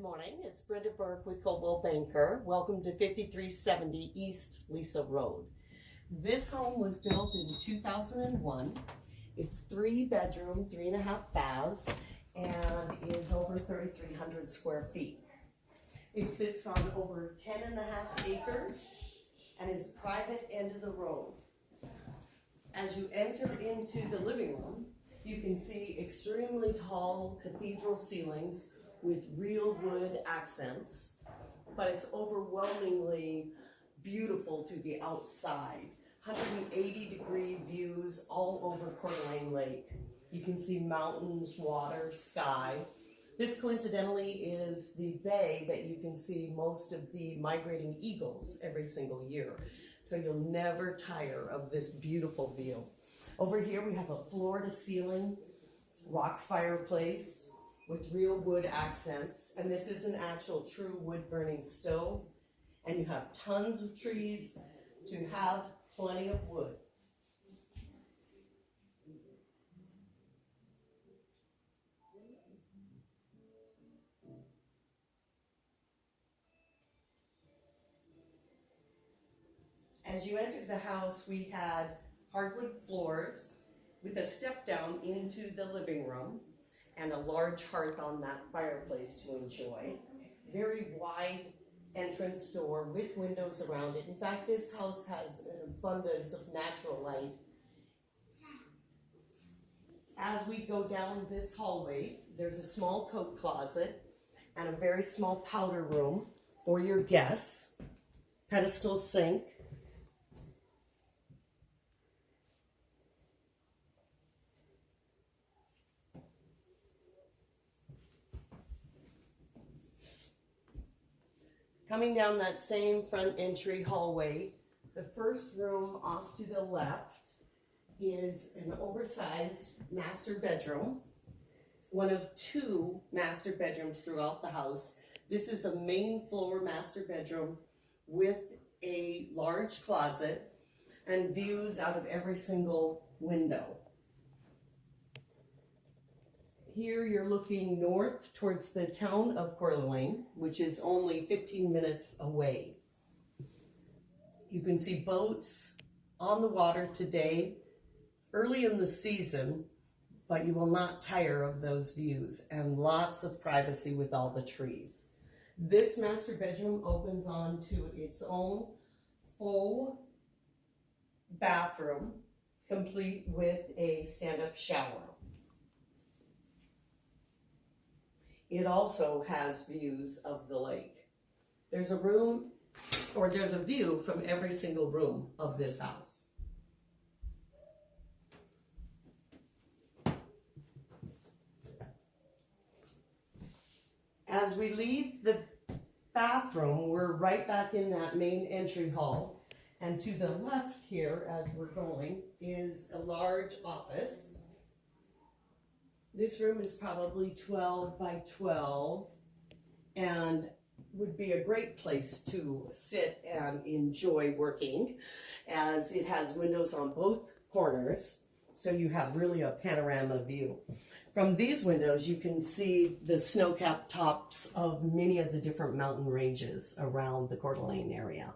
morning. It's Brenda Burke with Coldwell Banker. Welcome to 5370 East Lisa Road. This home was built in 2001. It's 3-bedroom, 3.5 baths, and is over 3,300 square feet. It sits on over 10.5 acres and is private end of the road. As you enter into the living room, you can see extremely tall cathedral ceilings with real wood accents, but it's overwhelmingly beautiful to the outside. 180-degree views all over Coeur d'Alene Lake. You can see mountains, water, sky. This coincidentally is the bay that you can see most of the migrating eagles every single year. So you'll never tire of this beautiful view. Over here we have a floor-to-ceiling rock fireplace with real wood accents, and this is an actual true wood-burning stove, and you have tons of trees to have plenty of wood. As you entered the house, we had hardwood floors with a step down into the living room and a large hearth on that fireplace to enjoy. Very wide entrance door with windows around it. In fact, this house has an abundance of natural light. As we go down this hallway, there's a small coat closet and a very small powder room for your guests. Pedestal sink. Coming down that same front entry hallway, the first room off to the left is an oversized master bedroom, one of 2 master bedrooms throughout the house. This is a main floor master bedroom with a large closet and views out of every single window. Here you're looking north towards the town of Coeur d'Alene, which is only 15 minutes away. You can see boats on the water today, early in the season, but you will not tire of those views, and lots of privacy with all the trees. This master bedroom opens onto its own full bathroom, complete with a stand-up shower. It also has views of the lake. There's a room, or there's a view from every single room of this house. As we leave the bathroom, we're right back in that main entry hall. And to the left here, as we're going, is a large office. This room is probably 12 by 12 and would be a great place to sit and enjoy working, as it has windows on both corners, so you have really a panorama view. From these windows, you can see the snow-capped tops of many of the different mountain ranges around the Coeur d'Alene area.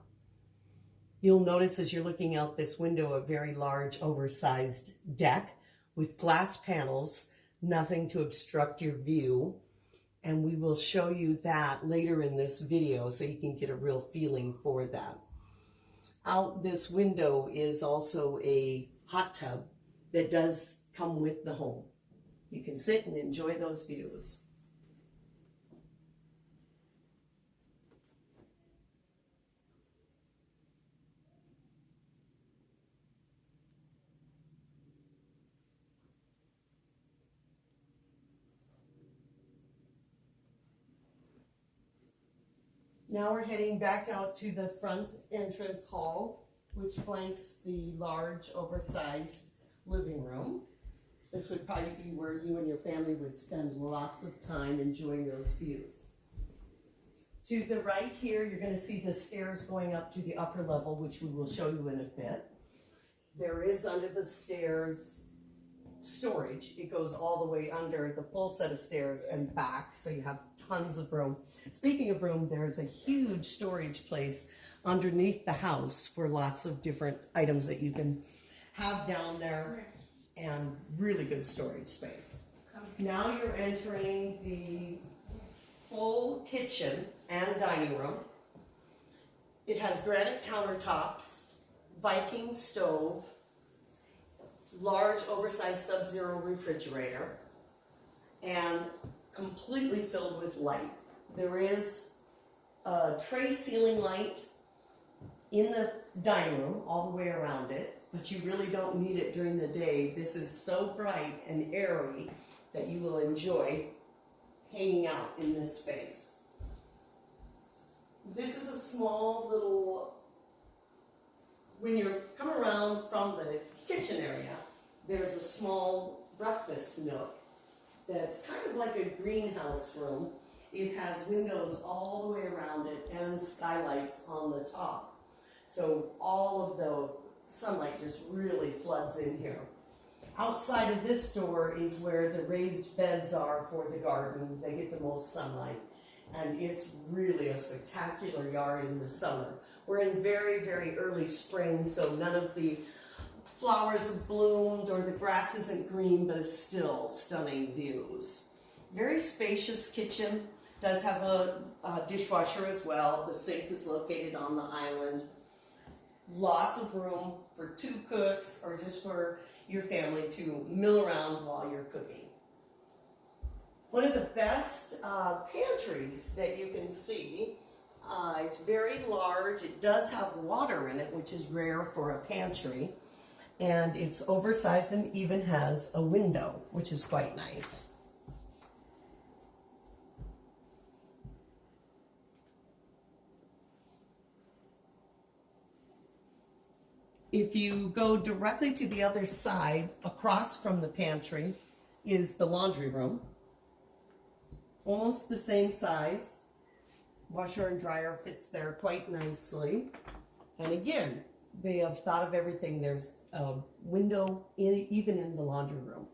You'll notice as you're looking out this window a very large, oversized deck with glass panels, nothing to obstruct your view, and we will show you that later in this video so you can get a real feeling for that. Out this window is also a hot tub that does come with the home. You can sit and enjoy those views. Now we're heading back out to the front entrance hall, which flanks the large, oversized living room. This would probably be where you and your family would spend lots of time enjoying those views. To the right here, you're going to see the stairs going up to the upper level, which we will show you in a bit. There is under the stairs storage. It goes all the way under the full set of stairs and back, so you have tons of room. Speaking of room, there's a huge storage place underneath the house for lots of different items that you can have down there, and really good storage space. Now you're entering the full kitchen and dining room. It has granite countertops, Viking stove, large oversized Sub-Zero refrigerator, and completely filled with light. There is a tray ceiling light in the dining room all the way around it, but you really don't need it during the day. This is so bright and airy that you will enjoy hanging out in this space. This is a small little, when you're coming around from the kitchen area, there's a small breakfast nook that's kind of like a greenhouse room. It has windows all the way around it and skylights on the top. So all of the sunlight just really floods in here. Outside of this door is where the raised beds are for the garden. They get the most sunlight. And it's really a spectacular yard in the summer. We're in very, very early spring, so none of the flowers have bloomed or the grass isn't green, but it's still stunning views. Very spacious kitchen. Does have a dishwasher as well. The sink is located on the island. Lots of room for 2 cooks or just for your family to mill around while you're cooking. One of the best pantries that you can see. It's very large. It does have water in it, which is rare for a pantry. And it's oversized and even has a window, which is quite nice. If you go directly to the other side, across from the pantry, is the laundry room. Almost the same size. Washer and dryer fits there quite nicely. And again, they have thought of everything. There's a window even in the laundry room.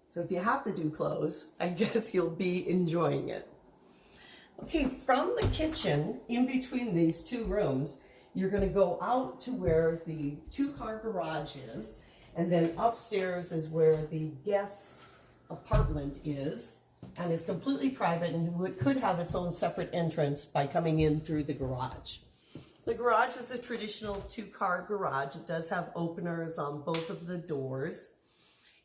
So if you have to do clothes, I guess you'll be enjoying it. Okay, from the kitchen, in between these 2 rooms, you're going to go out to where the 2-car garage is, and then upstairs is where the guest apartment is, and it's completely private and could have its own separate entrance by coming in through the garage. The garage is a traditional 2-car garage. It does have openers on both of the doors.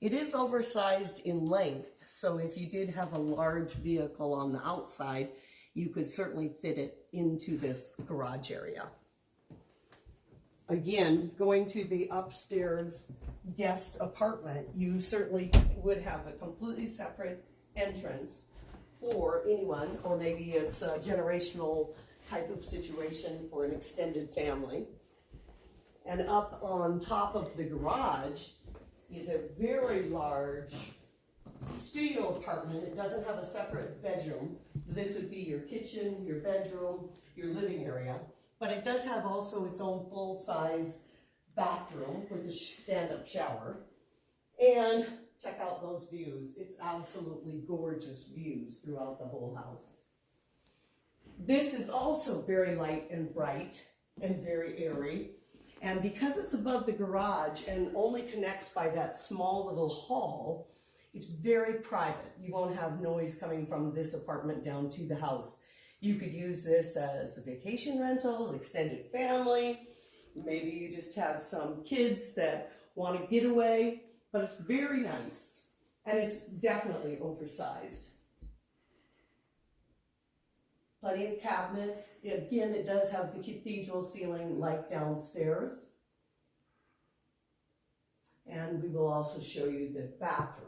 It is oversized in length, so if you did have a large vehicle on the outside, you could certainly fit it into this garage area. Again, going to the upstairs guest apartment, you certainly would have a completely separate entrance for anyone, or maybe it's a generational type of situation for an extended family. And up on top of the garage is a very large studio apartment. It doesn't have a separate bedroom. This would be your kitchen, your bedroom, your living area. But it does have also its own full-size bathroom with a stand-up shower. And check out those views. It's absolutely gorgeous views throughout the whole house. This is also very light and bright and very airy. And because it's above the garage and only connects by that small little hall, it's very private. You won't have noise coming from this apartment down to the house. You could use this as a vacation rental, extended family. Maybe you just have some kids that want to get away, but it's very nice. And it's definitely oversized. Plenty of cabinets. Again, it does have the cathedral ceiling like downstairs. And we will also show you the bathroom.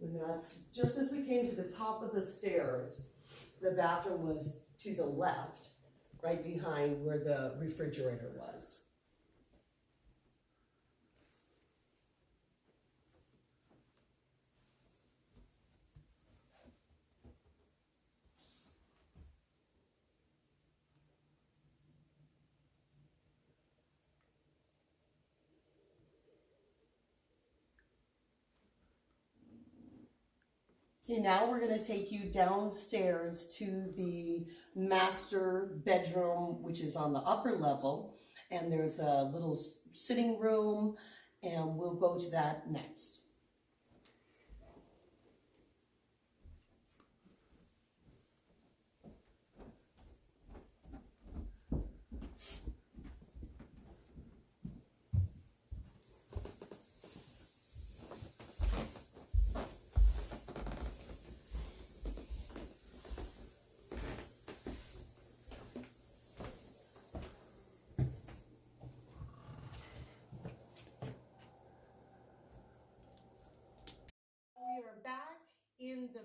And that's just as we came to the top of the stairs, the bathroom was to the left, right behind where the refrigerator was. Okay, now we're going to take you downstairs to the master bedroom, which is on the upper level, and there's a little sitting room, and we'll go to that next. We are back in the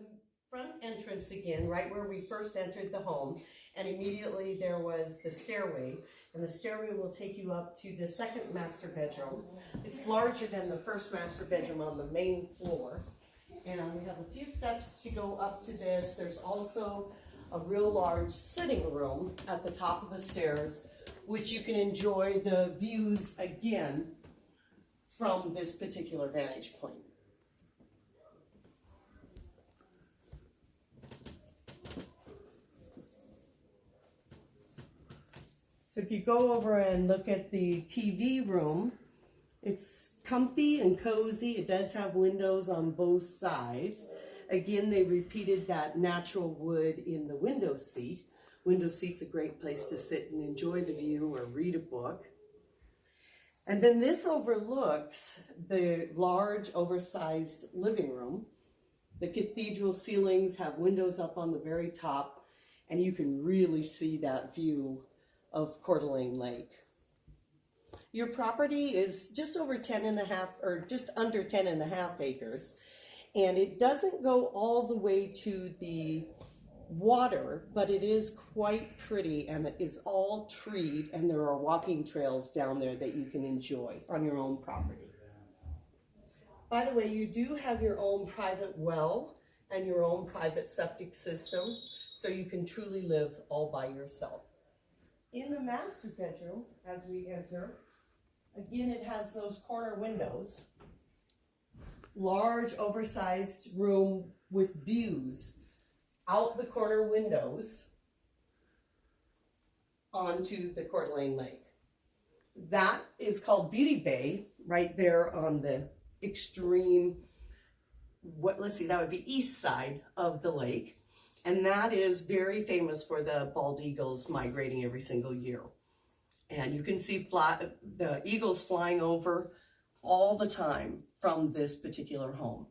front entrance again, right where we first entered the home, and immediately there was the stairway, and the stairway will take you up to the second master bedroom. It's larger than the first master bedroom on the main floor, and we have a few steps to go up to this. There's also a real large sitting room at the top of the stairs, which you can enjoy the views again from this particular vantage point. So if you go over and look at the TV room, it's comfy and cozy. It does have windows on both sides. Again, they repeated that natural wood in the window seat. Window seat's a great place to sit and enjoy the view or read a book. And then this overlooks the large, oversized living room. The cathedral ceilings have windows up on the very top, and you can really see that view of Coeur d'Alene Lake. Your property is just over 10.5 or just under 10.5 acres, and it doesn't go all the way to the water, but it is quite pretty, and it is all treed, and there are walking trails down there that you can enjoy on your own property. By the way, you do have your own private well and your own private septic system, so you can truly live all by yourself. In the master bedroom, as we enter, again, it has those corner windows. Large, oversized room with views out the corner windows onto the Coeur d'Alene Lake. That is called Beauty Bay, right there on the extreme, that would be east side of the lake. And that is very famous for the bald eagles migrating every single year. And you can see the eagles flying over all the time from this particular home.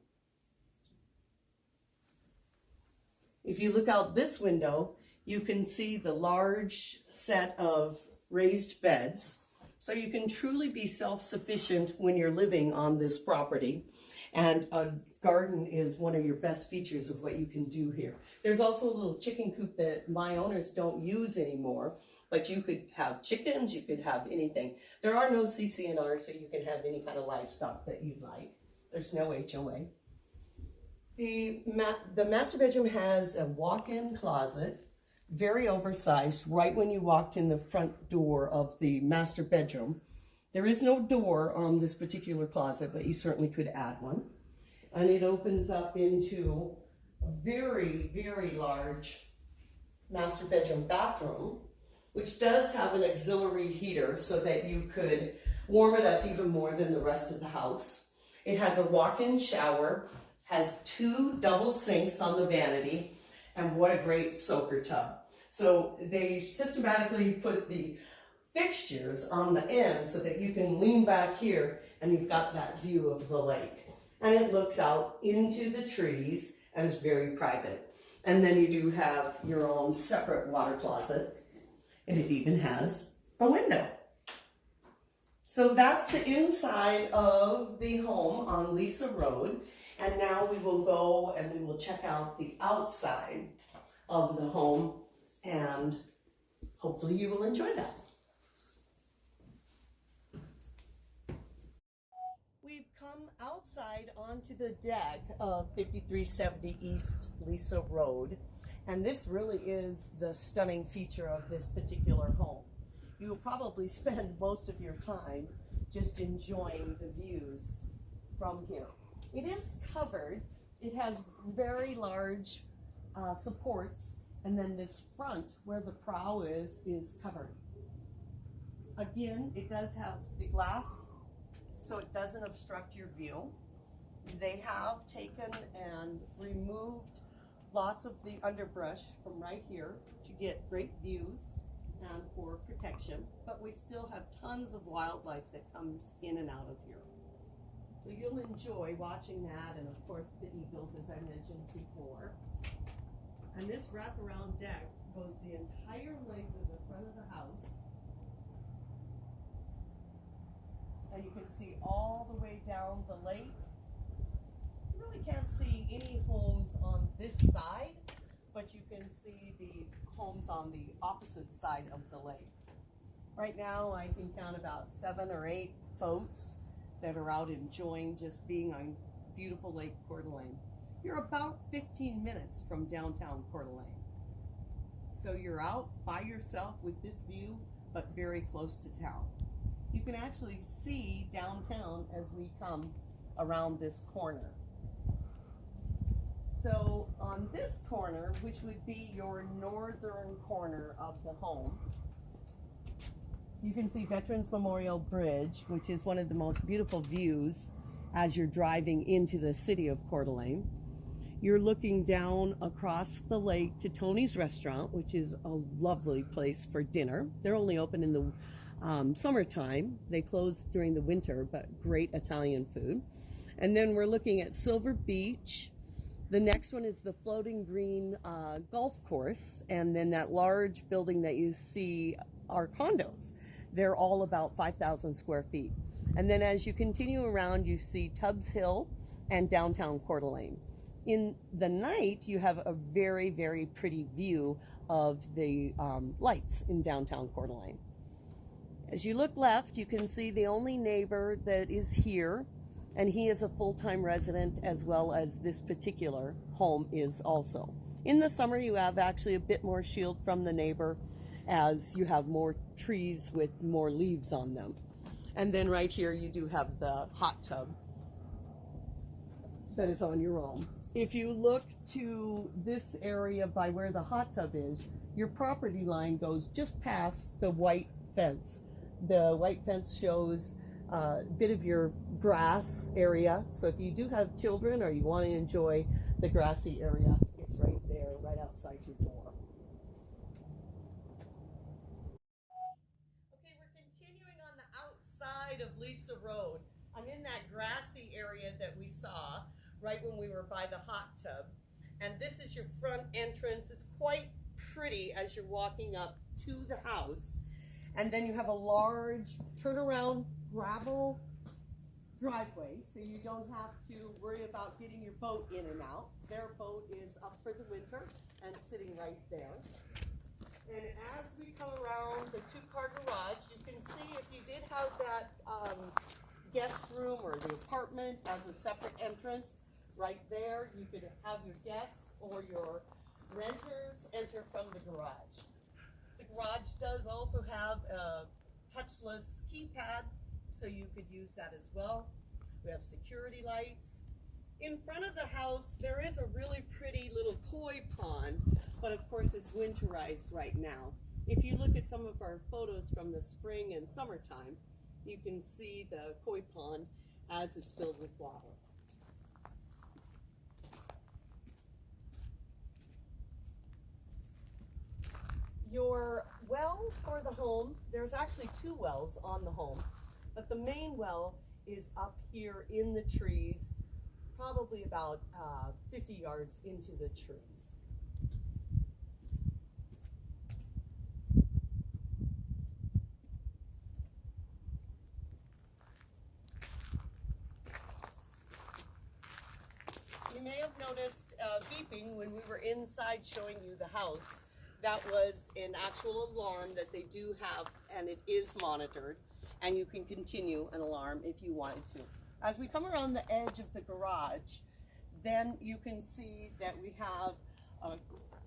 If you look out this window, you can see the large set of raised beds. So you can truly be self-sufficient when you're living on this property. And a garden is one of your best features of what you can do here. There's also a little chicken coop that my owners don't use anymore, but you could have chickens, you could have anything. There are no CC&R, so you can have any kind of livestock that you'd like. There's no HOA. The master bedroom has a walk-in closet, very oversized, right when you walked in the front door of the master bedroom. There is no door on this particular closet, but you certainly could add one. And it opens up into a very, very large master bedroom bathroom, which does have an auxiliary heater so that you could warm it up even more than the rest of the house. It has a walk-in shower, has 2 double sinks on the vanity, and what a great soaker tub. So they systematically put the fixtures on the end so that you can lean back here and you've got that view of the lake. And it looks out into the trees and is very private. And then you do have your own separate water closet, and it even has a window. So that's the inside of the home on Lisa Road. And now we will go and we will check out the outside of the home, and hopefully you will enjoy that. We've come outside onto the deck of 5370 East Lisa Road, and this really is the stunning feature of this particular home. You will probably spend most of your time just enjoying the views from here. It is covered It has very large supports, and then this front where the prow is covered. Again, it does have the glass, so it doesn't obstruct your view. They have taken and removed lots of the underbrush from right here to get great views and for protection, but we still have tons of wildlife that comes in and out of here. So you'll enjoy watching that, and of course the eagles, as I mentioned before. And this wraparound deck goes the entire length of the front of the house. And you can see all the way down the lake. You really can't see any homes on this side, but you can see the homes on the opposite side of the lake. Right now I can count about 7 or 8 boats that are out enjoying just being on beautiful Lake Coeur. You're about 15 minutes from downtown Coeur. So you're out by yourself with this view, but very close to town. You can actually see downtown as we come around this corner. So on this corner, which would be your northern corner of the home, you can see Veterans Memorial Bridge, which is one of the most beautiful views as you're driving into the city of Coeur d'Alene. You're looking down across the lake to Tony's Restaurant, which is a lovely place for dinner. They're only open in the summertime. They close during the winter, but great Italian food. And then we're looking at Silver Beach. The next one is the Floating Green golf course, and then that large building that you see are condos. They're all about 5,000 square feet. And then as you continue around, you see Tubbs Hill and downtown Coeur d'Alene. In the night, you have a very, very pretty view of the lights in downtown Coeur d'Alene. As you look left, you can see the only neighbor that is here, and he is a full-time resident, as well as this particular home is also. In the summer, you have actually a bit more shield from the neighbor, as you have more trees with more leaves on them. And then right here, you do have the hot tub that is on your own. If you look to this area by where the hot tub is, your property line goes just past the white fence. The white fence shows a bit of your grass area. So if you do have children or you want to enjoy the grassy area, it's right there, right outside your door. Okay, we're continuing on the outside of Lisa Road. I'm in that grassy area that we saw right when we were by the hot tub. And this is your front entrance. It's quite pretty as you're walking up to the house. And then you have a large turnaround gravel driveway, so you don't have to worry about getting your boat in and out. Their boat is up for the winter and sitting right there. And as we come around the 2-car garage, you can see if you did have that guest room or the apartment as a separate entrance right there, you could have your guests or your renters enter from the garage. The garage does also have a touchless keypad, so you could use that as well. We have security lights. In front of the house, there is a really pretty little koi pond, but of course it's winterized right now. If you look at some of our photos from the spring and summertime, you can see the koi pond as it's filled with water. Your well for the home, there's actually 2 wells on the home, but the main well is up here in the trees, probably about 50 yards into the trees. You may have noticed beeping when we were inside showing you the house. That was an actual alarm that they do have, and it is monitored, and you can continue an alarm if you wanted to. As we come around the edge of the garage, then you can see that we have an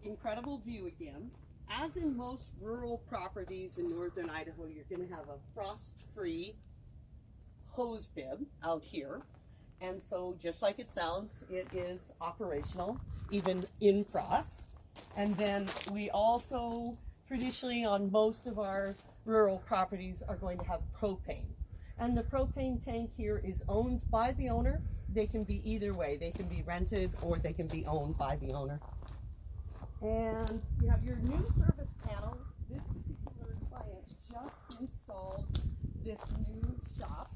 incredible view again. As in most rural properties in northern Idaho, you're going to have a frost-free hose bib out here. And so just like it sounds, it is operational, even in frost. And then we also, traditionally on most of our rural properties, are going to have propane. And the propane tank here is owned by the owner. They can be either way. They can be rented or they can be owned by the owner. And you have your new service panel. This particular client just installed this new shop.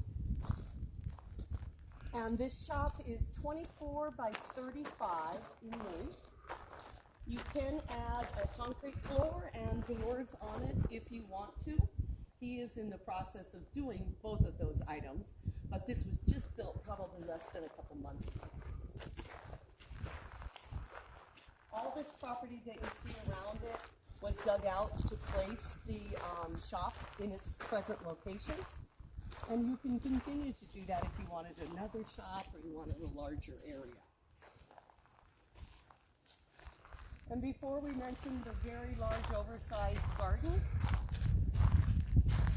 And this shop is 24 by 35 in length. You can add a concrete floor and doors on it if you want to. He is in the process of doing both of those items, but this was just built probably less than a couple months ago. All this property that you see around it was dug out to place the shop in its present location. And you can continue to do that if you wanted another shop or you wanted a larger area. And before we mentioned the very large oversized garden,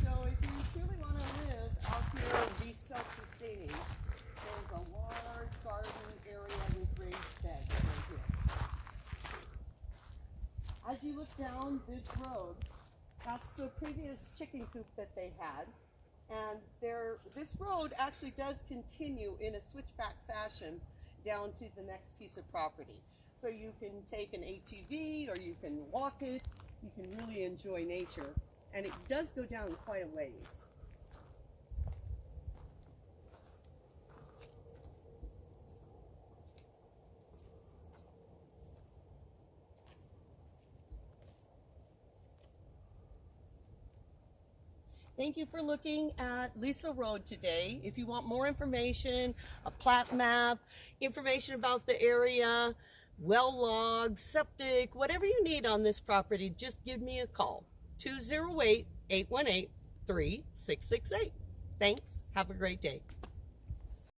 so if you truly want to live out here and be self-sustaining, there's a large garden area with raised beds right here. As you look down this road, that's the previous chicken coop that they had. And this road actually does continue in a switchback fashion down to the next piece of property. So you can take an ATV or you can walk it. You can really enjoy nature. And it does go down quite a ways. Thank you for looking at Lisa Road today. If you want more information, a plat map, information about the area, well logs, septic, whatever you need on this property, just give me a call. 208-818-3668. Thanks. Have a great day.